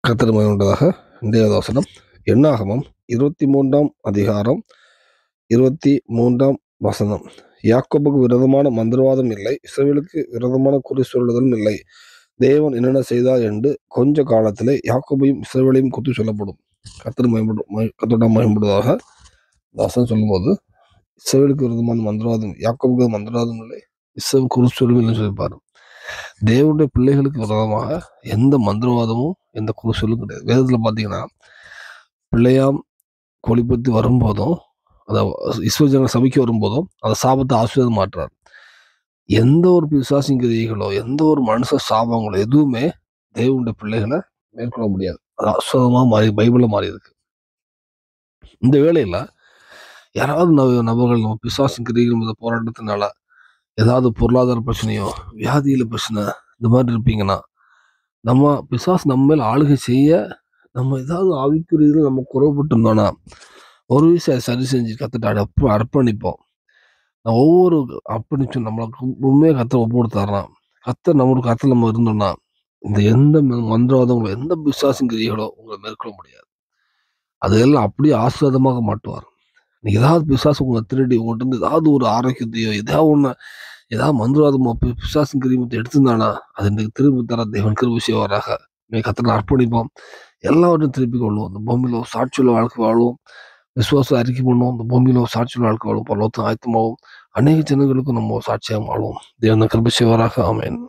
கர்த்தர் மகிமையுண்டதாக. இன்றைய வசனம் என்னாகமம் 23ஆம் அதிகாரம் 23ஆம் வசனம். யாக்கோபுக்கு விரோதமான மந்திரவாதம் இல்லை, இஸ்ரவேலுக்கு விரோதமான குறி சொல்லுதலும் இல்லை. தேவன் என்னென்ன செய்தார் என்று கொஞ்ச காலத்திலே யாக்கோபையும் இஸ்ரவேலையும் குறித்து சொல்லப்படும். கர்த்தரோட மகிமைப்படுவதாக. வசனம் சொல்லும்போது இஸ்ரவேலுக்கு விரோதமான மந்திரவாதம், யாக்கோபுக்கு மந்திரவாதம் இல்லை, இஸ்ரவேல் குறி சொல்லும் இல்லைன்னு சொல்லிப்பாரு. தேவனுடைய பிள்ளைகளுக்கு விரோதமாக எந்த மந்திரவாதமும் எந்த குறிச்சொல்லும் கிடையாது. வேதத்தில் பார்த்தீங்கன்னா பிள்ளையாம் கொலிபத்தி வரும்போதும் அதை இஸ்வஜன சபைக்கு வரும்போதும் அந்த சாபத்தை ஆசீர்வாதம் மாற்றுறார். எந்த ஒரு பிசாசிங்கிரியர்களோ எந்த ஒரு மனுஷ சாபங்களோ எதுவுமே தேவனுடைய பிள்ளைகளை மேற்கொள்ள முடியாது. அது ஆசீர்வாதமாக மாறி பைபிளில் மாறி இருக்கு. இந்த வேளையில் யாராவது நபர்கள் நம்ம பிசாசிங்கிரியர்கள் மீது போராட்டத்தினால ஏதாவது பொருளாதார பிரச்சனையோ வியாதியில் பிரச்சனை இந்த மாதிரி இருப்பீங்கன்னா, நம்ம பிசாசு நம்ம மேல் ஆளுகை செய்ய நம்ம ஏதாவது ஆவிக்குரியதில் நம்ம குறைபட்டு இருந்தோம்னா ஒரு விஷயம் சரி செஞ்சு கற்றுட்டு அர்ப்பணிப்போம். நான் ஒவ்வொரு அர்ப்பணிச்சும் நம்மளுக்கு உண்மையாக கத்தை ஒப்பு கொடுத்தாராம். நம்மளுக்கு கத்தில் நம்ம இருந்தோம்னா இந்த எந்த மந்திரவாதங்களோ எந்த பிசாசுங்கிறிகளோ உங்களை மேற்கொள்ள முடியாது. அதையெல்லாம் அப்படியே ஆசீர்வாதமாக மாட்டுவார். நீங்கள் ஏதாவது பிசாசு உங்களை திருடி உங்கள்கிட்ட இருந்து ஏதாவது ஒரு ஆரோக்கியத்தையோ ஏதாவது மந்திரவாதமோ பிசாசின் கிருமியத்தை எடுத்திருந்தானா அது இன்றைக்கு திரும்பி தர தேவன் கிருபை செய்வாராக. கர்த்தரை அர்ப்பணிப்போம், எல்லாவற்றையும் திருப்பி கொள்வோம். இந்த பூமியில சாட்சியுள்ள வாழ்க்கை வாழ்வோம், விசுவாசம் அறிக்கை பண்ணுவோம். இந்த பூமியில சாட்சியுள்ள வாழ்க்கை வாழ்வோம், பரலோகத்தில் ஆயத்தமாகவும் அநேக ஜனங்களுக்கும் நம்ம சாட்சியாக வாழ்வோம். தேவன் கிருபை செய்வாராக. ஆமென்.